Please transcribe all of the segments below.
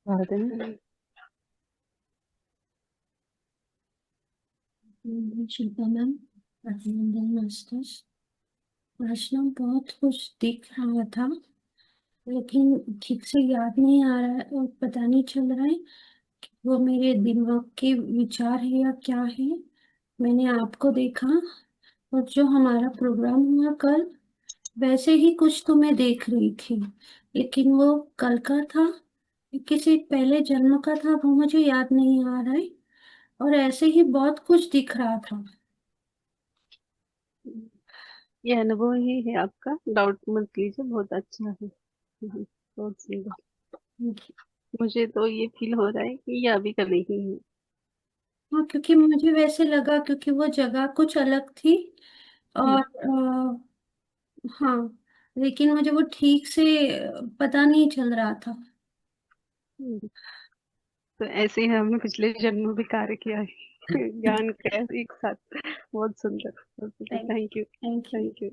भारती में। शिल्पा मैम, अभिनंदन मास्टर्स। प्रश्न बहुत कुछ दिख रहा था, लेकिन ठीक से याद नहीं आ रहा है और पता नहीं चल रहा है कि वो मेरे दिमाग के विचार है या क्या है। मैंने आपको देखा और जो हमारा प्रोग्राम हुआ कल, वैसे ही कुछ तो मैं देख रही थी, लेकिन वो कल का था, किसी पहले जन्म का था, वो मुझे याद नहीं आ रहा है। और ऐसे ही बहुत कुछ दिख रहा था। ये अनुभव ही है आपका, डाउट मत लीजिए, बहुत अच्छा है। बहुत सुंदर। मुझे तो ये फील हो रहा है कि ये अभी का नहीं है। हाँ, क्योंकि मुझे वैसे लगा, क्योंकि वो जगह कुछ अलग थी। हम्म, और हाँ, लेकिन मुझे वो ठीक से पता नहीं चल रहा था। हम्म। तो ऐसे ही हमने पिछले जन्म में भी कार्य किया है। ज्ञान का एक साथ। बहुत सुंदर। Thank thank you. Thank you. Thank you.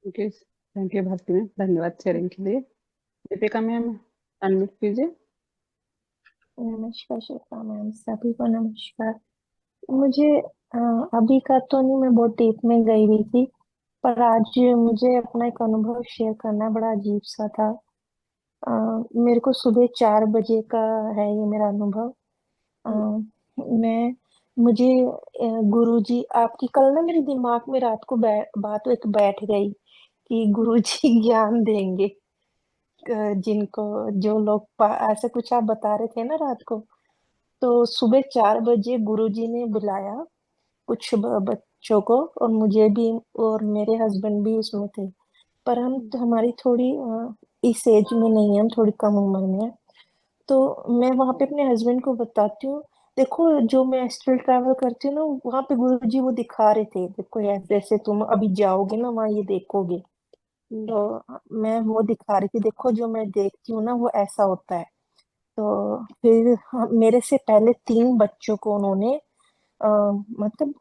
Okay, thank you Bharti ma'am, धन्यवाद शेयरिंग के लिए। दीपिका मैम, अनम्यूट कीजिए। नमस्कार शिल्पा मैम, सभी को नमस्कार। मुझे अ, अभी का तो नहीं, मैं बहुत डीप में गई हुई थी। पर आज मुझे अपना एक अनुभव शेयर करना बड़ा अजीब सा था। अ, मेरे को सुबह 4 बजे का है ये मेरा अनुभव। अ, मैं मुझे गुरुजी आपकी कल ना मेरे दिमाग में रात को बात एक बैठ गई कि गुरुजी ज्ञान देंगे। जिनको जो लोग ऐसे कुछ आप बता रहे थे ना रात को। तो सुबह 4 बजे गुरुजी ने बुलाया कुछ बच्चों को, और मुझे भी, और मेरे हस्बैंड भी उसमें थे। पर हम तो हमारी थोड़ी इस एज में नहीं है, हम थोड़ी कम उम्र में है। तो मैं वहां पे अपने हस्बैंड को बताती हूँ, देखो जो मैं एस्ट्रल ट्रैवल करती हूँ ना, वहां पे गुरुजी वो दिखा रहे थे, देखो ऐसे जैसे तुम अभी जाओगे ना वहां ये देखोगे। तो मैं वो दिखा रही थी, देखो जो मैं देखती हूँ ना वो ऐसा होता है। तो फिर मेरे से पहले 3 बच्चों को उन्होंने मतलब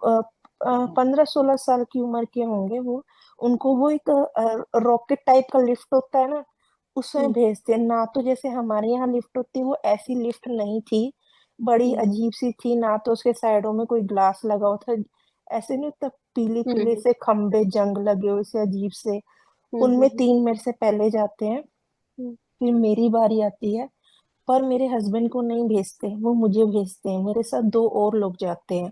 15-16 साल की उम्र के होंगे वो, उनको वो एक रॉकेट टाइप का लिफ्ट होता है ना, उसमें भेजते हैं ना। तो जैसे हमारे यहाँ लिफ्ट होती है, वो ऐसी लिफ्ट नहीं थी, बड़ी अजीब सी थी ना। तो उसके साइडों में कोई ग्लास लगा हुआ था, ऐसे नहीं तब पीले पीले से खंबे जंग लगे हुए से अजीब से। उनमें 3 मेरे से पहले जाते हैं, फिर मेरी बारी आती है। पर मेरे हस्बैंड को नहीं भेजते, वो मुझे भेजते हैं, मेरे साथ 2 और लोग जाते हैं।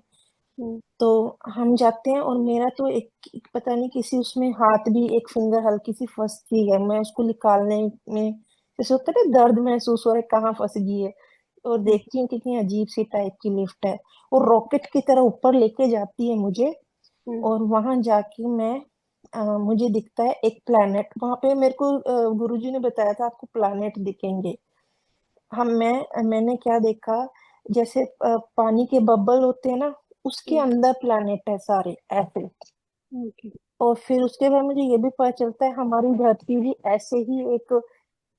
तो हम जाते हैं, और मेरा तो एक पता नहीं किसी उसमें हाथ भी, एक फिंगर हल्की सी फंसती है, मैं उसको निकालने में जैसे होता है ना, दर्द महसूस हो रहा है कहाँ फंस गई है। और देखती हूँ कितनी अजीब सी टाइप की लिफ्ट है, वो रॉकेट की तरह ऊपर लेके जाती है मुझे। और वहां जाके मुझे दिखता है एक प्लेनेट वहां पे, मेरे को गुरुजी ने बताया था आपको प्लेनेट दिखेंगे। मैंने क्या देखा, जैसे पानी के बबल होते हैं ना, उसके अंदर प्लैनेट है सारे ऐसे। और फिर उसके बाद मुझे ये भी पता चलता है हमारी धरती भी ऐसे ही एक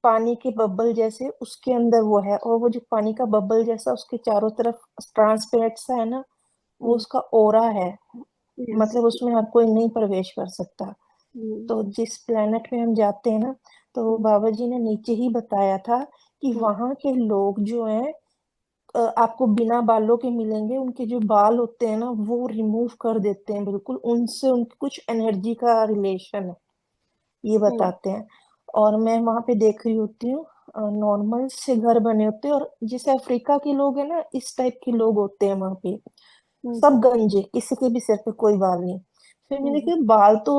पानी के बबल जैसे उसके अंदर वो है, और वो जो पानी का बबल जैसा उसके चारों तरफ ट्रांसपेरेंट सा है ना, वो उसका ओरा है। यस। मतलब उसमें हर कोई नहीं प्रवेश कर सकता। तो जिस प्लेनेट में हम जाते हैं ना, तो बाबा जी ने नीचे ही बताया था कि वहां के लोग जो हैं आपको बिना बालों के मिलेंगे, उनके जो बाल होते हैं ना वो रिमूव कर देते हैं बिल्कुल, उनसे उनकी कुछ एनर्जी का रिलेशन है, ये बताते हैं। और मैं वहां पे देख रही होती हूँ, नॉर्मल से घर बने होते हैं, और जैसे अफ्रीका के लोग हैं ना, इस टाइप के लोग होते हैं वहां पे। सब गंजे, किसी के भी सिर पे कोई बाल नहीं। फिर मैंने देखा बाल तो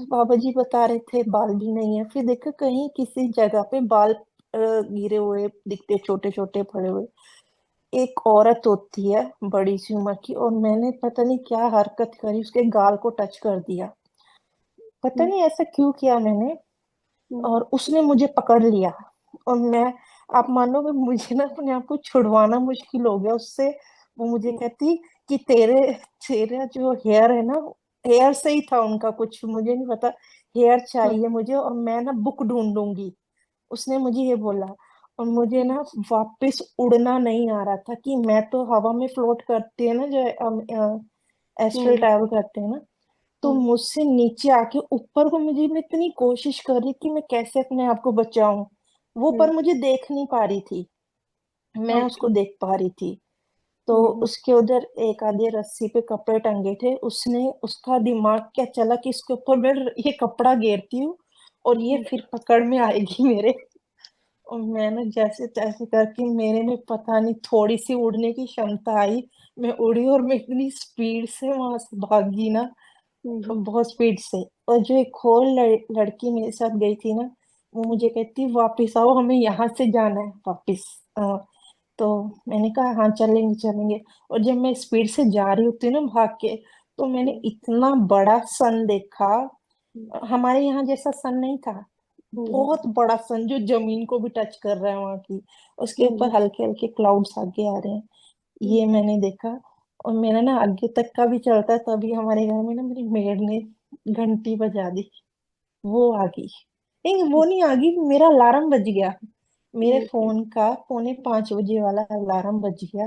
बाबा जी बता रहे थे बाल भी नहीं है, फिर देखा कहीं किसी जगह पे बाल गिरे हुए दिखते, छोटे छोटे पड़े हुए। एक औरत होती है बड़ी सी उम्र की, और मैंने पता नहीं क्या हरकत करी, उसके गाल को टच कर दिया। पता नहीं ऐसा क्यों किया मैंने, और उसने मुझे पकड़ लिया। और मैं, आप मानोगे मुझे ना अपने आप को छुड़वाना मुश्किल हो गया उससे। वो मुझे कहती कि तेरे तेरा जो हेयर है ना, हेयर से ही था उनका कुछ, मुझे नहीं पता, हेयर चाहिए मुझे, और मैं ना बुक ढूंढूंगी, उसने मुझे ये बोला। और मुझे ना वापस उड़ना नहीं आ रहा था, कि मैं तो हवा में फ्लोट करती है ना, जो एस्ट्रल ट्रैवल करते हैं ना, तो मुझसे नीचे आके ऊपर को, मुझे मैं इतनी कोशिश कर रही कि मैं कैसे अपने आप को बचाऊं, वो हम्म। पर मुझे देख नहीं पा रही थी, मैं उसको ओके। देख पा रही थी। तो हम्म। उसके उधर एक आधे रस्सी पे कपड़े टंगे थे, उसने उसका दिमाग क्या चला कि इसके ऊपर मैं ये कपड़ा घेरती हूँ और ये हम्म। फिर पकड़ में आएगी मेरे। और मैंने जैसे तैसे करके, मेरे में पता नहीं थोड़ी सी उड़ने की क्षमता आई, मैं उड़ी और मैं इतनी स्पीड से वहां से भागी ना, हम्म। बहुत स्पीड से। और जो एक और लड़की मेरे साथ गई थी ना, वो मुझे कहती वापिस आओ, हमें यहाँ से जाना है वापिस। तो मैंने कहा हाँ चलेंगे चलेंगे। और जब मैं स्पीड से जा रही होती ना भाग के, तो मैंने हम्म। इतना बड़ा सन देखा। हम्म। हमारे यहाँ जैसा सन नहीं था, हम्म। बहुत बड़ा सन जो जमीन को भी टच कर रहा है वहां की। उसके हम्म। ऊपर हल्के हल्के क्लाउड्स आगे आ रहे हैं, हम्म। ये मैंने देखा। और मेरा ना आगे तक का भी चलता है, तभी हमारे घर में ना मेरी मेड ने घंटी बजा दी, वो आ गई। नहीं वो नहीं आ गई, मेरा अलार्म बज गया, मेरे हम्म। फोन का 4:45 वाला अलार्म बज गया।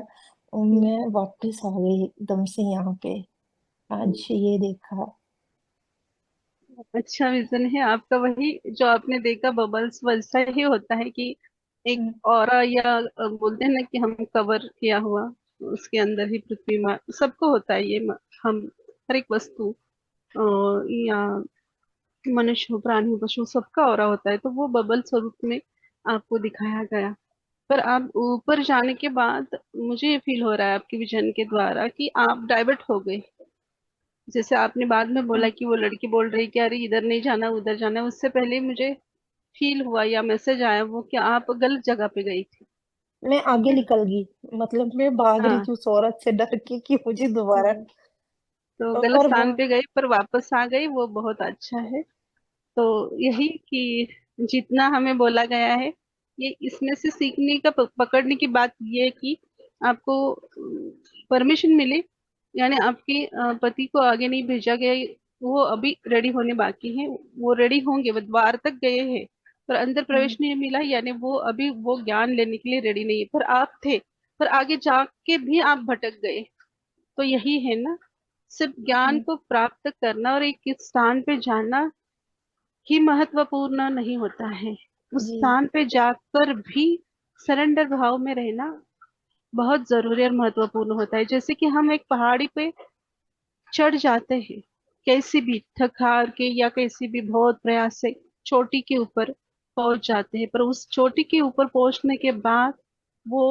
और हम्म। मैं वापस आ गई एकदम से यहाँ पे, आज ये देखा। अच्छा विजन है आपका। वही जो आपने देखा बबल्स वैसा ही होता है कि एक हम्म, ऑरा या बोलते हैं ना कि हम कवर किया हुआ, उसके अंदर ही पृथ्वी माँ सबको होता है ये हम हर एक वस्तु या मनुष्य हो प्राणी हो पशु सबका ऑरा होता है, तो वो बबल स्वरूप में आपको दिखाया गया। पर आप ऊपर जाने के बाद मुझे ये फील हो रहा है आपके विजन के द्वारा कि आप डाइवर्ट हो गए। जैसे आपने बाद में बोला हम्म। कि वो लड़की बोल रही कि अरे इधर नहीं जाना उधर जाना है, उससे पहले मुझे फील हुआ या मैसेज आया वो कि आप गलत जगह पे गई थी। मैं आगे है ना? निकल गई, मतलब मैं भाग रही हाँ। थी उस औरत से डर के कि मुझे दोबारा। हम्म। तो गलत पर वो स्थान पे गई पर वापस आ गई, वो बहुत अच्छा है। तो यही कि जितना हमें बोला गया है, ये इसमें से सीखने का पकड़ने की बात ये है कि आपको परमिशन मिले, यानी आपके पति को आगे नहीं भेजा गया, वो अभी रेडी होने बाकी हैं। वो रेडी होंगे, वो द्वार तक गए हैं पर अंदर हम्म, प्रवेश नहीं मिला, यानी वो अभी वो ज्ञान लेने के लिए रेडी नहीं है। पर आप थे, पर आगे जाके भी आप भटक गए। तो यही है ना, सिर्फ ज्ञान हम्म, को प्राप्त करना और एक स्थान पे जाना ही महत्वपूर्ण नहीं होता है, उस जी। स्थान पे जाकर भी सरेंडर भाव में रहना बहुत जरूरी और महत्वपूर्ण होता है। जैसे कि हम एक पहाड़ी पे चढ़ जाते हैं, कैसी भी थक हार के या कैसी भी बहुत प्रयास से चोटी के ऊपर पहुंच जाते हैं, पर उस चोटी के ऊपर पहुंचने के बाद वो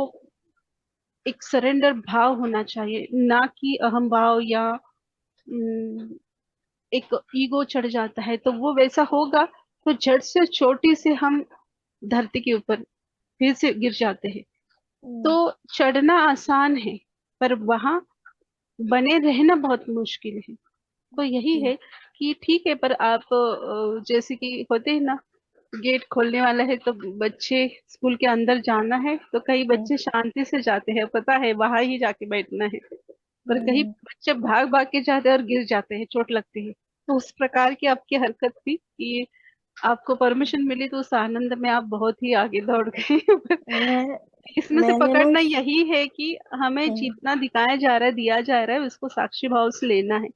एक सरेंडर भाव होना चाहिए, ना कि अहम भाव या अम, एक ईगो चढ़ जाता है तो वो वैसा होगा, तो झट से चोटी से हम धरती के ऊपर फिर से गिर जाते हैं। हम्म, तो चढ़ना आसान है पर वहां बने रहना बहुत मुश्किल है। तो यही जी। है कि ठीक है, पर आप जैसे कि होते हैं ना, गेट खोलने वाला है तो बच्चे स्कूल के अंदर जाना है तो कई हम्म, बच्चे शांति से जाते हैं, पता है वहां ही जाके बैठना है। पर कई हम्म, बच्चे भाग भाग के जाते हैं और गिर जाते हैं, चोट लगती है। तो उस प्रकार की आपकी हरकत थी कि आपको परमिशन मिली तो उस आनंद में आप बहुत ही आगे दौड़ गए। मैं इसमें से मैंने ना पकड़ना यही है कि हमें हम्म, जितना दिखाया जा रहा है दिया जा रहा है उसको साक्षी भाव से लेना है।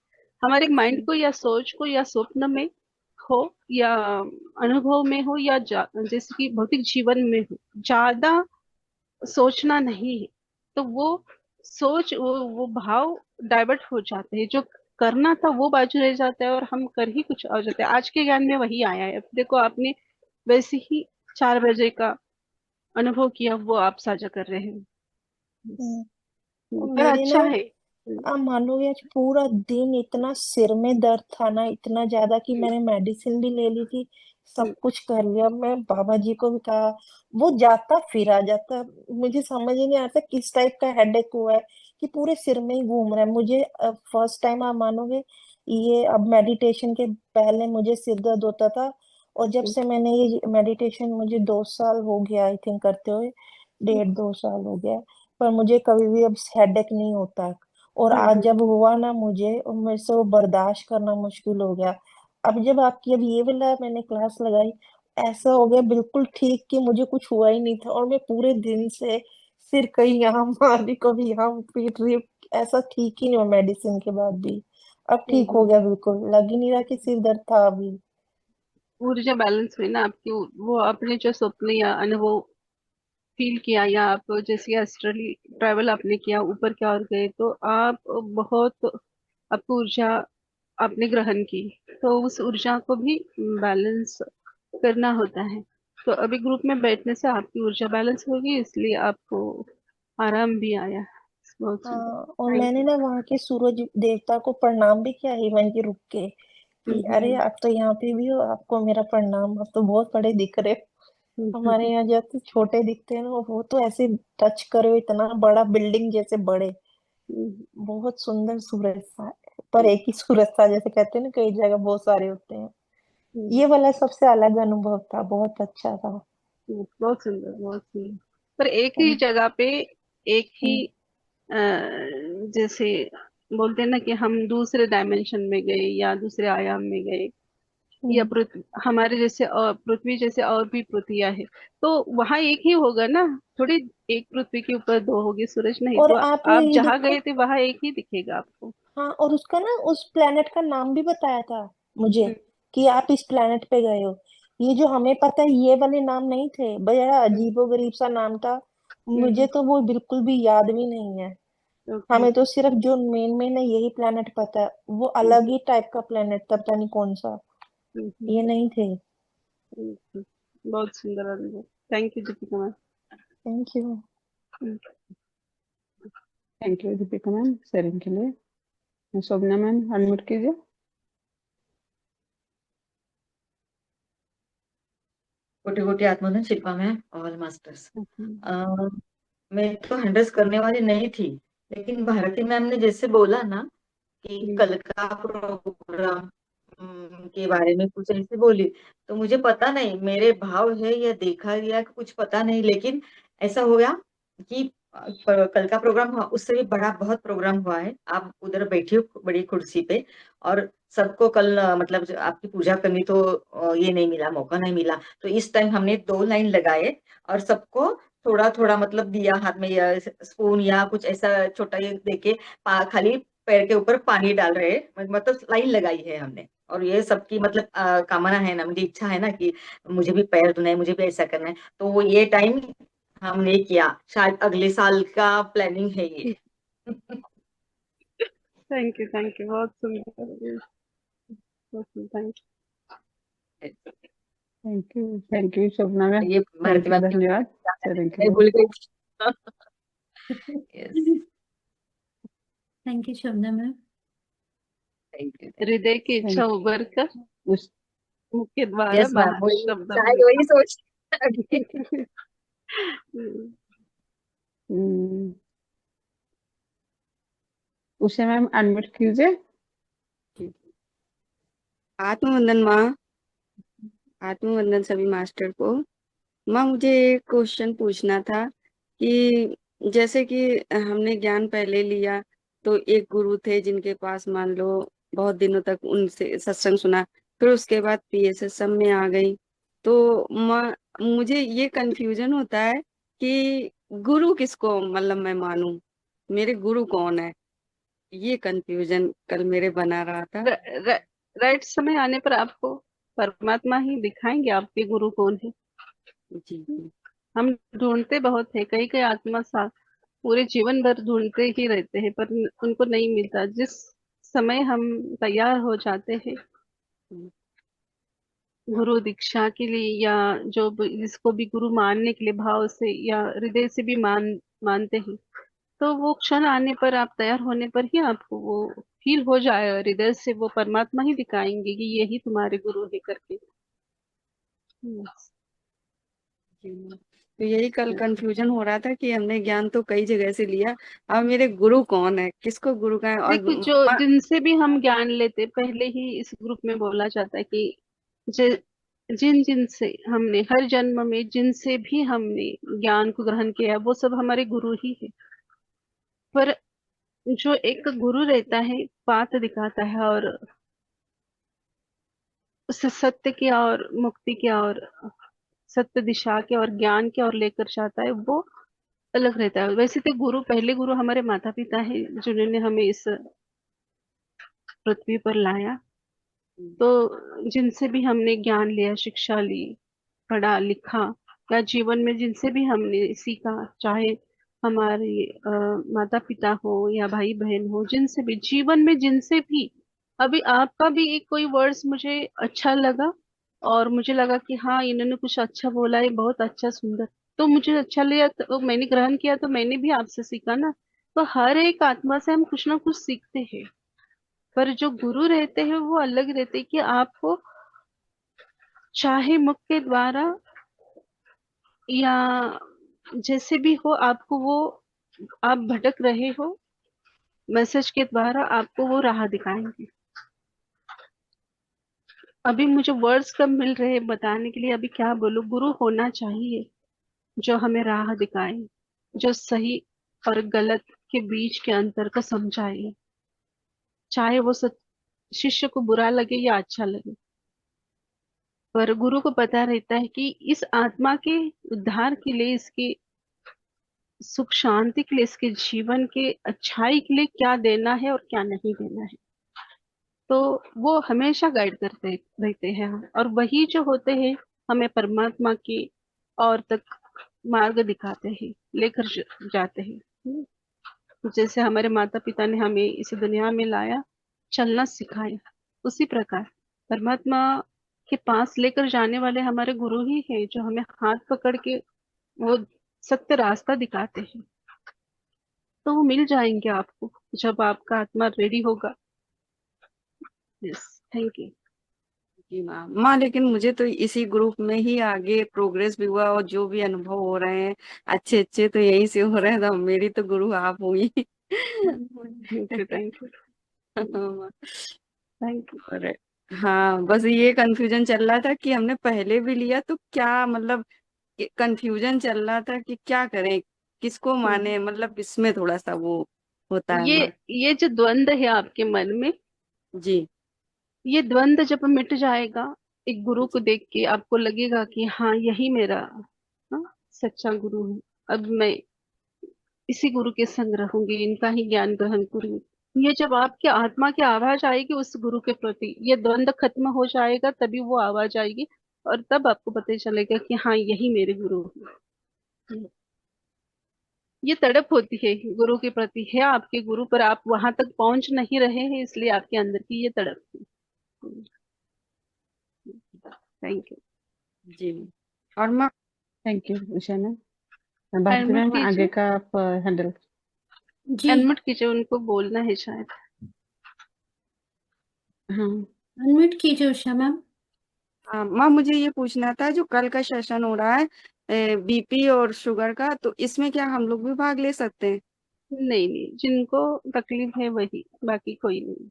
हमारे माइंड जी। को या सोच को या स्वप्न में हो या अनुभव में हो या जैसे कि भौतिक जीवन में हो, ज्यादा सोचना नहीं है। तो वो सोच वो भाव डाइवर्ट हो जाते हैं, जो करना था वो बाजू रह जाता है और हम कर ही कुछ और जाते हैं। आज के ज्ञान में वही आया है। अब देखो आपने वैसे ही 4 बजे का अनुभव किया, वो आप साझा कर रहे हैं। हम्म, और पर मेरे ना, अच्छा है। आप मानोगे आज पूरा दिन इतना सिर में दर्द था ना, इतना ज्यादा कि हम्म। मैंने मेडिसिन भी ले ली थी, सब हम्म। कुछ कर लिया। मैं बाबा जी को भी कहा, वो जाता फिर आ जाता। मुझे समझ ही नहीं आता किस टाइप का हेडेक हुआ है कि पूरे सिर में ही घूम रहा है मुझे। फर्स्ट टाइम आप मानोगे, ये अब मेडिटेशन के पहले मुझे सिर दर्द होता था, और जब से मैंने ये मेडिटेशन, मुझे 2 साल हो गया आई थिंक करते हुए, 1.5 2 साल हो गया, पर मुझे कभी भी अब हेडेक नहीं होता। और आज हम्म। जब हुआ ना मुझे, और मेरे से वो बर्दाश्त करना मुश्किल हो गया। अब जब आपकी अब ये वाला मैंने क्लास लगाई, ऐसा हो गया बिल्कुल ठीक कि मुझे कुछ हुआ ही नहीं था, और मैं पूरे दिन से सिर कहीं यहाँ मार रही, कभी यहाँ पीट रही, ऐसा ठीक ही नहीं हुआ मेडिसिन के बाद भी। अब ठीक हो हम्म। गया, बिल्कुल लग ही नहीं रहा कि सिर दर्द था अभी। ऊर्जा बैलेंस हुई ना आपकी, वो आपने जो स्वप्न या अनुभव फील किया, या आप जैसे एस्ट्रली ट्रैवल आपने किया, ऊपर की ओर गए, तो आप बहुत, आपको ऊर्जा आपने ग्रहण की, तो उस ऊर्जा को भी बैलेंस करना होता है। तो अभी ग्रुप में बैठने से आपकी ऊर्जा बैलेंस होगी, इसलिए आपको आराम भी आया। बहुत सुंदर। हाँ, और थैंक मैंने यू। ना वहाँ के सूरज देवता को प्रणाम भी किया इवन की रुक के, कि अरे हम्म। आप तो यहाँ पे भी हो, आपको मेरा प्रणाम, आप तो बहुत बड़े दिख रहे हो। हमारे हम्म। यहाँ जो तो छोटे दिखते हैं ना, वो तो ऐसे टच करो इतना बड़ा बिल्डिंग जैसे बड़े। हम्म। बहुत सुंदर सूरज था, पर एक ही सूरज था, जैसे कहते हैं ना कई जगह बहुत सारे होते हैं। हम्म। ये वाला सबसे अलग अनुभव था, बहुत अच्छा था। बहुत सुंदर, बहुत सुंदर। पर एक ही हम्म, जगह पे, एक ही, हम्म, अ, जैसे बोलते हैं ना कि हम दूसरे डायमेंशन में गए या दूसरे आयाम में गए, या हम्म। पृथ्वी हमारे जैसे, और पृथ्वी जैसे और भी पृथ्वियां है, तो वहां एक ही होगा ना, थोड़ी एक पृथ्वी के ऊपर दो होगी सूरज, नहीं और तो आप आप ये जहाँ देखो, गए थे वहां एक ही दिखेगा आपको। हाँ, और उसका ना उस प्लेनेट का नाम भी बताया था मुझे, हम्म। कि आप इस प्लेनेट पे गए हो। ये जो हमें पता है ये वाले नाम नहीं थे, बड़ा हम्म। अजीबो गरीब सा नाम था। हम्म। मुझे तो वो बिल्कुल भी याद भी नहीं है। ओके। हमें तो सिर्फ जो मेन मेन है यही प्लेनेट पता है, वो अलग ही टाइप का प्लेनेट था, पता नहीं कौन सा। ये नहीं थे। बहुत सुंदर अनुभव। Thank you Deepika ma'am. Thank you. Thank you Deepika ma'am sharing के लिए। शोभना मैम अनम्यूट कीजिए। कोटि कोटि आत्मोदन शिल्पा मैम ऑल मास्टर्स। हम्म। मैं तो हंड्रेस करने वाली नहीं थी, लेकिन भारती मैम ने जैसे बोला ना कि कल का प्रोग्राम के बारे में कुछ ऐसे बोली, तो मुझे पता नहीं मेरे भाव है या देखा गया कि कुछ पता नहीं, लेकिन ऐसा हो गया कि कल का प्रोग्राम हुआ, उससे भी बड़ा बहुत प्रोग्राम हुआ है। आप उधर बैठे हो बड़ी कुर्सी पे, और सबको कल मतलब जो आपकी पूजा करनी, तो ये नहीं मिला, मौका नहीं मिला। तो इस टाइम हमने 2 लाइन लगाए और सबको थोड़ा थोड़ा मतलब दिया हाथ में, या स्पून या कुछ ऐसा छोटा ये देके खाली पैर के ऊपर पानी डाल रहे, मतलब लाइन लगाई है हमने। और ये सबकी मतलब कामना है ना, मुझे इच्छा है ना कि मुझे भी पैर धुना है, मुझे भी ऐसा करना है, तो वो ये टाइम हमने किया। शायद अगले साल का प्लानिंग है ये। थैंक यू, बहुत सुंदर, बहुत सुंदर, thank thank you Shobhana ma'am, ये बहुत भारती मैम बहुत की धन्यवाद शेयरिंग के मैं लिए। भूल गई yes. Thank you Shobhana ma'am. Thank you. You. हृदय की थैंक इच्छा उबर कर उस मुख के द्वारा यस मैम, बाहर वही शब्द शायद अमृत। वही सोच अभी। हम्म, उसे मैम अनम्यूट कीजिए। आत्मवंदन माँ। आत्मवंदन सभी मास्टर को। माँ मुझे एक क्वेश्चन पूछना था कि जैसे कि हमने ज्ञान पहले लिया, तो एक गुरु थे जिनके पास मान लो बहुत दिनों तक उनसे सत्संग सुना, फिर उसके बाद पीएसएसएम में आ गई, तो माँ मुझे ये कंफ्यूजन होता है कि गुरु किसको मतलब मैं मानूं, मेरे गुरु कौन है, ये कंफ्यूजन कल मेरे बना रहा था। राइट समय आने पर आपको परमात्मा ही दिखाएंगे आपके गुरु कौन है। जी जी। हम ढूंढते बहुत है, कई कई आत्मा सा पूरे जीवन भर ढूंढते ही रहते हैं, पर उनको नहीं मिलता। जिस समय हम तैयार हो जाते हैं गुरु दीक्षा के लिए, या जिसको भी गुरु मानने के लिए भाव से या हृदय से भी मानते हैं, तो वो क्षण आने पर, आप तैयार होने पर ही आपको वो फील हो जाए, और हृदय से वो परमात्मा ही दिखाएंगे कि यही तुम्हारे गुरु है करके। हम्म। जी मैम। तो यही कल कंफ्यूजन हो रहा था कि हमने ज्ञान तो कई जगह से लिया, अब मेरे गुरु कौन है, किसको गुरु का है, और देखो, जो जिनसे भी हम ज्ञान लेते, पहले ही इस ग्रुप में बोला जाता है कि जि, जिन जिन से हमने हर जन्म में, जिनसे भी हमने ज्ञान को ग्रहण किया, वो सब हमारे गुरु ही है। पर जो एक गुरु रहता है, बात दिखाता है, और उसे सत्य की और मुक्ति की और सत्य दिशा के और ज्ञान के और लेकर जाता है, वो अलग रहता है। वैसे तो गुरु, पहले गुरु हमारे माता पिता हैं, जिन्होंने हमें इस पृथ्वी पर लाया, तो जिनसे भी हमने ज्ञान लिया, शिक्षा ली, पढ़ा लिखा, या जीवन में जिनसे भी हमने सीखा, चाहे हमारे माता पिता हो या भाई बहन हो, जिनसे भी जीवन में जिनसे भी, अभी आपका भी एक कोई वर्ड्स मुझे अच्छा लगा और मुझे लगा कि हाँ इन्होंने कुछ अच्छा बोला है, बहुत अच्छा सुंदर, तो मुझे अच्छा लगा, तो मैंने ग्रहण किया, तो मैंने भी आपसे सीखा ना। तो हर एक आत्मा से हम कुछ ना कुछ सीखते हैं। पर जो गुरु रहते हैं वो अलग रहते हैं कि आपको चाहे मुख के द्वारा या जैसे भी हो, आपको वो, आप भटक रहे हो, मैसेज के द्वारा आपको वो राह दिखाएंगे। अभी मुझे वर्ड्स कम मिल रहे हैं बताने के लिए, अभी क्या बोलूं। गुरु होना चाहिए जो हमें राह दिखाए, जो सही और गलत के बीच के अंतर को समझाए, चाहे वो शिष्य को बुरा लगे या अच्छा लगे। पर गुरु को पता रहता है कि इस आत्मा के उद्धार के लिए, इसके सुख शांति के लिए, इसके जीवन के अच्छाई के लिए क्या देना है और क्या नहीं देना है। तो वो हमेशा गाइड करते रहते हैं, और वही जो होते हैं हमें परमात्मा की और तक मार्ग दिखाते हैं, लेकर जाते हैं। जैसे हमारे माता पिता ने हमें इस दुनिया में लाया, चलना सिखाया, उसी प्रकार परमात्मा के पास लेकर जाने वाले हमारे गुरु ही हैं, जो हमें हाथ पकड़ के वो सत्य रास्ता दिखाते हैं। तो वो मिल जाएंगे आपको जब आपका आत्मा रेडी होगा। Yes, thank you. जी माँ। माँ, लेकिन मुझे तो इसी ग्रुप में ही आगे प्रोग्रेस भी हुआ, और जो भी अनुभव हो रहे हैं अच्छे अच्छे तो यहीं से हो रहे हैं, तो मेरी तो गुरु आप हुई। थैंक यू, थैंक यू, हाँ माँ। Thank you. और हाँ, बस ये कंफ्यूजन चल रहा था कि हमने पहले भी लिया तो क्या, मतलब कंफ्यूजन चल रहा था कि क्या करें, किसको माने, मतलब इसमें थोड़ा सा वो होता है ये माँ। ये जो द्वंद है आपके मन में, जी ये द्वंद जब मिट जाएगा, एक गुरु को जी देख के आपको लगेगा कि हाँ यही मेरा, हाँ, सच्चा गुरु है। अब मैं इसी गुरु के संग रहूंगी, इनका ही ज्ञान ग्रहण करूंगी। ये जब आपके आत्मा की आवाज आएगी उस गुरु के प्रति, ये द्वंद खत्म हो जाएगा, तभी वो आवाज आएगी, और तब आपको पता चलेगा कि हाँ यही मेरे गुरु है। ये तड़प होती है गुरु के प्रति, है आपके गुरु, पर आप वहां तक पहुंच नहीं रहे हैं, इसलिए आपके अंदर की ये तड़प है। Thank you. जी। और माँ, thank you Usha ma'am. Bharati unmute ma'am आगे कीजिए, का आप हैंडल। जी अनम्यूट कीजिए, उनको बोलना है शायद। हाँ अनम्यूट कीजिए उषा मैम। हाँ माँ, मुझे ये पूछना था, जो कल का सेशन हो रहा है बीपी और शुगर का, तो इसमें क्या हम लोग भी भाग ले सकते हैं? नहीं नहीं, जिनको तकलीफ है वही, बाकी कोई नहीं।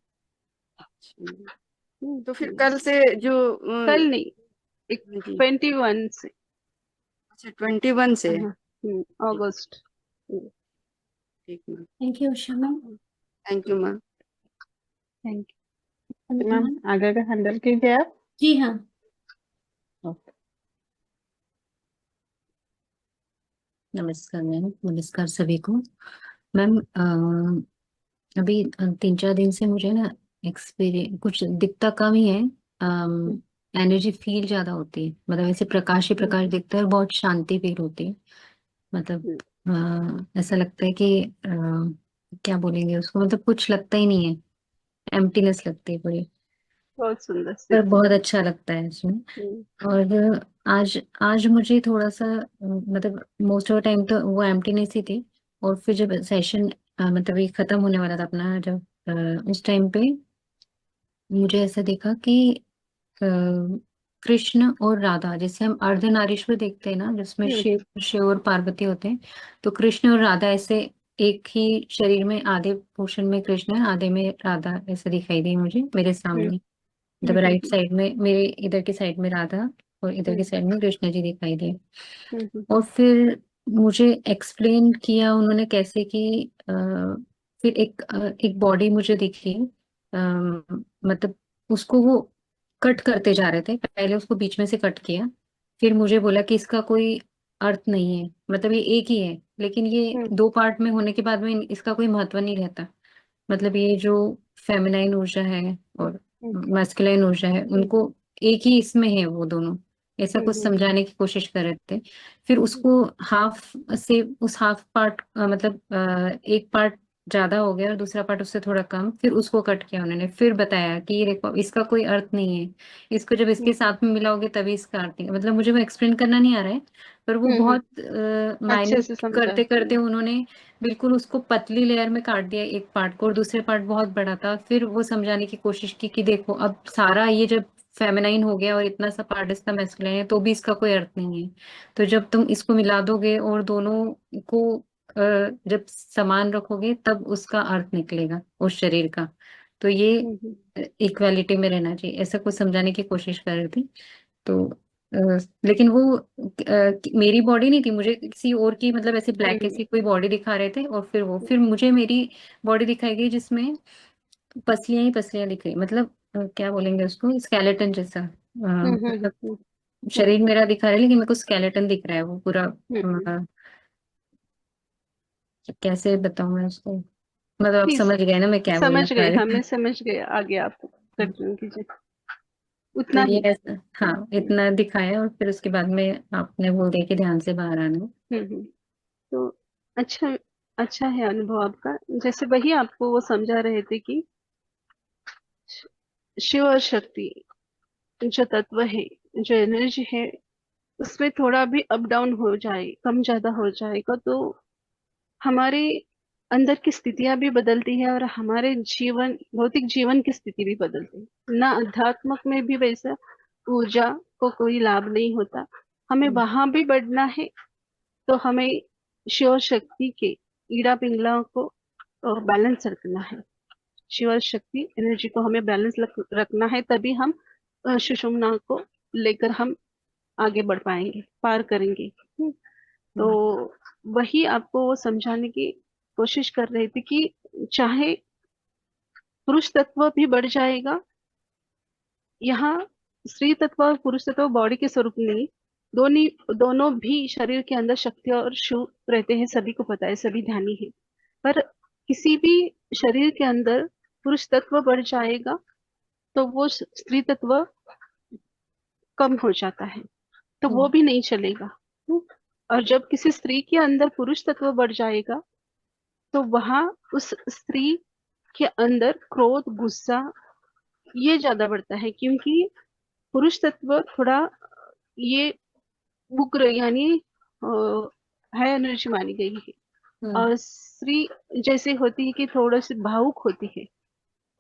तो फिर हम्म। कल से जो कल नहीं, जी, 21 से। अच्छा 21 से। हाँ, अगस्त। ठीक ma'am. Thank you Usha ma'am. Thank you ma'am. Thank ma'am, ma'am. आगे का हैंडल कीजिए आप। जी हाँ। ओके। नमस्कार मैम, नमस्कार सभी को। मैम अभी 3-4 दिन से मुझे ना एक्सपीरियंस कुछ दिखता कम ही है। एनर्जी फील ज्यादा होती है, मतलब ऐसे प्रकाश ही प्रकाश यू। दिखता है और बहुत शांति फील होती है। मतलब ऐसा लगता है कि क्या बोलेंगे उसको, मतलब कुछ लगता ही नहीं है, एम्प्टीनेस लगती है बड़ी। बहुत सुंदर पर स्थिति। बहुत अच्छा लगता है इसमें। हम्म, और आज आज मुझे थोड़ा सा मतलब मोस्ट ऑफ टाइम तो वो एम्प्टीनेस ही थी। और फिर जब सेशन मतलब ये खत्म होने वाला था अपना, जब उस टाइम पे मुझे ऐसा देखा कि अ, कृष्ण और राधा, जैसे हम अर्धनारीश्वर देखते हैं ना, जिसमें हम्म, शिव शिव और पार्वती होते हैं, तो कृष्ण और राधा ऐसे एक ही शरीर में, आधे पोर्शन में कृष्ण है, आधे में राधा, ऐसे दिखाई दी मुझे मेरे हम्म, सामने। हम्म, मतलब राइट साइड में मेरे, इधर की साइड में राधा और इधर की हम्म, साइड में कृष्ण जी दिखाई दिए। हम्म, और फिर मुझे एक्सप्लेन किया उन्होंने कैसे कि फिर एक बॉडी मुझे दिखी। मतलब उसको वो कट करते जा रहे थे, पहले उसको बीच में से कट किया, फिर मुझे बोला कि इसका कोई अर्थ नहीं है, मतलब ये एक ही है, लेकिन ये हम्म, 2 पार्ट में होने के बाद में इसका कोई महत्व नहीं रहता। मतलब ये जो फेमिनाइन ऊर्जा है और मैस्कुलाइन ऊर्जा है, उनको एक ही इसमें है वो दोनों, ऐसा कुछ हम्म समझाने की कोशिश कर रहे थे। फिर उसको हाफ से, उस हाफ पार्ट मतलब एक पार्ट ज्यादा हो गया और दूसरा पार्ट उससे थोड़ा कम, फिर उसको कट किया उन्होंने, फिर बताया कि ये देखो इसका कोई अर्थ नहीं है, इसको जब इसके साथ में मिलाओगे तभी इसका अर्थ नहीं है। मतलब मुझे वो एक्सप्लेन करना नहीं आ रहा है, पर वो हम्म। बहुत अच्छे से माइन्यूट समझा। करते करते उन्होंने बिल्कुल उसको पतली लेयर में काट दिया एक पार्ट को, और दूसरे पार्ट बहुत बड़ा था। फिर वो समझाने की कोशिश की कि देखो अब सारा ये जब फेमिनाइन हो गया और इतना सा पार्ट इसका मैस्कुलाइन है, तो भी इसका कोई अर्थ नहीं है। तो जब तुम इसको मिला दोगे और दोनों को जब समान रखोगे तब उसका अर्थ निकलेगा उस शरीर का। तो ये हम्म इक्वालिटी में रहना चाहिए, ऐसा कुछ समझाने की कोशिश कर रही थी। तो लेकिन वो मेरी बॉडी नहीं थी, मुझे किसी और की, मतलब ऐसे ब्लैक हम्म ऐसी कोई बॉडी दिखा रहे थे, और फिर मुझे मेरी बॉडी दिखाई गई जिसमें पसलियां ही पसलियां दिख रही, मतलब क्या बोलेंगे उसको, स्केलेटन जैसा, मतलब हम्म शरीर मेरा दिखा रहा है लेकिन मेरे को स्केलेटन दिख रहा है वो पूरा। हम्म। कैसे बताऊं मैं उसको, मतलब आप प्लीज, समझ गए ना मैं क्या बोलना समझ चाह गए, रही हमें हूँ। समझ गए, आगे आप कंटिन्यू कीजिए, तो उतना ये ही। ऐसा, हाँ इतना दिखाया, और फिर उसके बाद में आपने बोल दिया कि ध्यान से बाहर आना। हम्म। तो अच्छा, अच्छा है अनुभव आपका। जैसे वही आपको वो समझा रहे थे कि शिव और शक्ति जो तत्व है, जो एनर्जी है, उसमें थोड़ा भी अप डाउन हो जाए, कम ज्यादा हो जाएगा, तो हमारे अंदर की स्थितियां भी बदलती है और हमारे जीवन, भौतिक जीवन की स्थिति भी बदलती है ना। अध्यात्मक में भी वैसा ऊर्जा को कोई लाभ नहीं होता। हमें वहां भी बढ़ना है, तो हमें शिव शक्ति के ईड़ा पिंगला को बैलेंस रखना है। शिव शक्ति एनर्जी को हमें बैलेंस रखना है, तभी हम सुषुम्ना को लेकर हम आगे बढ़ पाएंगे, पार करेंगे। तो वही आपको वो समझाने की कोशिश कर रहे थे कि चाहे पुरुष तत्व भी बढ़ जाएगा, यहाँ स्त्री तत्व और पुरुष तत्व बॉडी के स्वरूप नहीं, दोनों दोनों भी शरीर के अंदर शक्ति और शिव रहते हैं, सभी को पता है, सभी ध्यानी है। पर किसी भी शरीर के अंदर पुरुष तत्व बढ़ जाएगा तो वो स्त्री तत्व कम हो जाता है, तो वो भी नहीं चलेगा। और जब किसी स्त्री के अंदर पुरुष तत्व बढ़ जाएगा, तो वहां उस स्त्री के अंदर क्रोध, गुस्सा ये ज्यादा बढ़ता है, क्योंकि पुरुष तत्व थोड़ा ये उग्र यानी हाई एनर्जी मानी गई है, और स्त्री जैसे होती है कि थोड़ा सी भावुक होती है।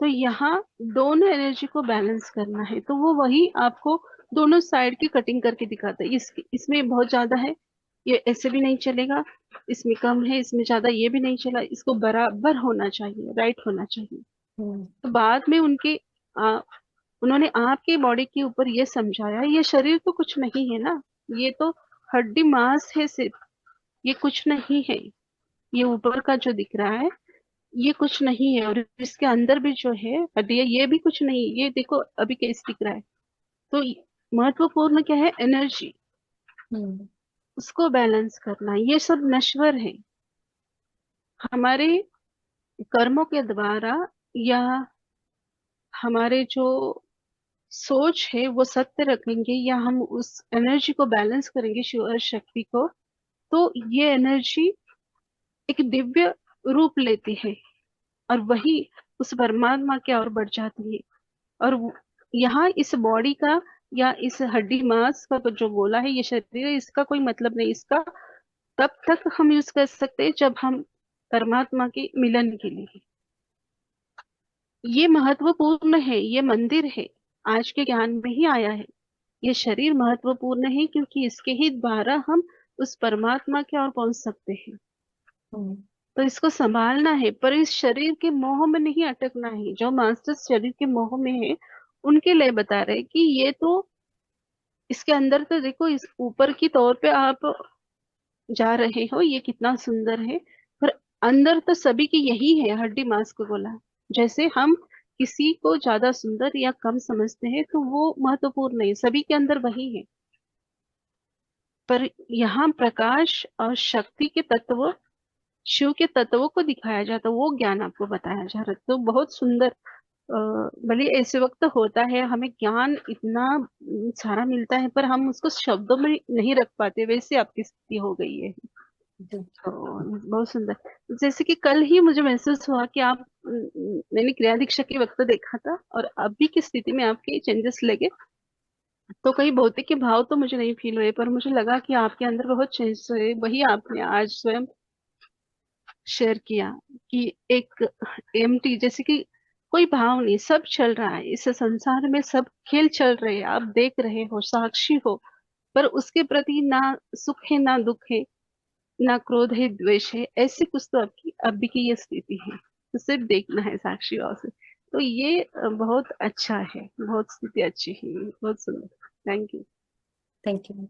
तो यहाँ दोनों एनर्जी को बैलेंस करना है, तो वो वही आपको दोनों साइड की कटिंग करके दिखाता है। इसमें बहुत ज्यादा है, ये ऐसे भी नहीं चलेगा, इसमें कम है, इसमें ज्यादा, ये भी नहीं चला, इसको बराबर होना चाहिए, राइट होना चाहिए। तो बाद में उन्होंने आपकी बॉडी के ऊपर ये समझाया, ये शरीर तो कुछ नहीं है ना, ये तो हड्डी मांस है सिर्फ, ये कुछ नहीं है। ये ऊपर का जो दिख रहा है ये कुछ नहीं है, और इसके अंदर भी जो है हड्डियां, ये भी कुछ नहीं, ये देखो अभी कैसे दिख रहा है। तो महत्वपूर्ण क्या है, एनर्जी, उसको बैलेंस करना। ये सब नश्वर है, हमारे कर्मों के द्वारा या हमारे जो सोच है वो सत्य रखेंगे, या हम उस एनर्जी को बैलेंस करेंगे, शिव और शक्ति को, तो ये एनर्जी एक दिव्य रूप लेती है, और वही उस परमात्मा की ओर बढ़ जाती है। और यहाँ इस बॉडी का या इस हड्डी मांस का जो बोला है, ये शरीर है, इसका कोई मतलब नहीं। इसका तब तक हम यूज कर सकते हैं जब हम परमात्मा के मिलन के लिए। ये महत्वपूर्ण है, ये मंदिर है, आज के ज्ञान में ही आया है। ये शरीर महत्वपूर्ण है क्योंकि इसके ही द्वारा हम उस परमात्मा की ओर पहुंच सकते हैं। तो इसको संभालना है, पर इस शरीर के मोह में नहीं अटकना है। जो मास्टर शरीर के मोह में है, उनके लिए बता रहे कि ये तो इसके अंदर तो देखो, इस ऊपर की तौर पे आप जा रहे हो, ये कितना सुंदर है, पर अंदर तो सभी की यही है, हड्डी मांस को बोला। जैसे हम किसी को ज्यादा सुंदर या कम समझते हैं, तो वो महत्वपूर्ण नहीं, सभी के अंदर वही है। पर यहाँ प्रकाश और शक्ति के तत्व, शिव के तत्वों को दिखाया जाता, वो ज्ञान आपको बताया जा रहा है। तो बहुत सुंदर भले ऐसे वक्त होता है, हमें ज्ञान इतना सारा मिलता है, पर हम उसको शब्दों में नहीं रख पाते, वैसे आपकी स्थिति हो गई है। तो बहुत सुंदर। जैसे कि कल ही मुझे महसूस हुआ कि आप मैंने क्रिया दीक्षा के वक्त देखा था और अभी की स्थिति में आपके चेंजेस लगे। तो कई भौतिक के भाव तो मुझे नहीं फील हुए, पर मुझे लगा कि आपके अंदर बहुत चेंज हुए। वही आपने आज स्वयं शेयर किया कि एक एम्प्टी, जैसे कि कोई भाव नहीं, सब चल रहा है इस संसार में, सब खेल चल रहे हैं, आप देख रहे हो, साक्षी हो, पर उसके प्रति ना सुख है ना दुख है, ना क्रोध है द्वेष है, ऐसे कुछ तो आपकी अभी की ये स्थिति है। तो सिर्फ देखना है साक्षी भाव से। तो ये बहुत अच्छा है, बहुत स्थिति अच्छी है, बहुत सुंदर। Thank you. Thank you.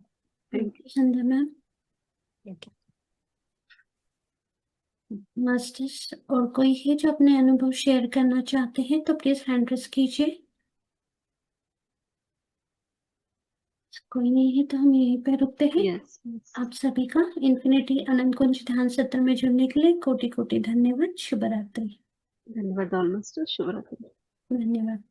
Thank you. Sandhya ma'am. Thank you. Masters और कोई है जो अपने अनुभव शेयर करना चाहते हैं तो प्लीज हैंड रेस कीजिए। कोई नहीं है तो हम यहीं पे रुकते हैं। यस। आप सभी का इन्फिनिटी अनंत कुंज ध्यान सत्र में जुड़ने के लिए कोटि कोटि धन्यवाद। शुभ रात्रि। धन्यवाद ऑलमोस्ट। शुभ रात्रि। धन्यवाद।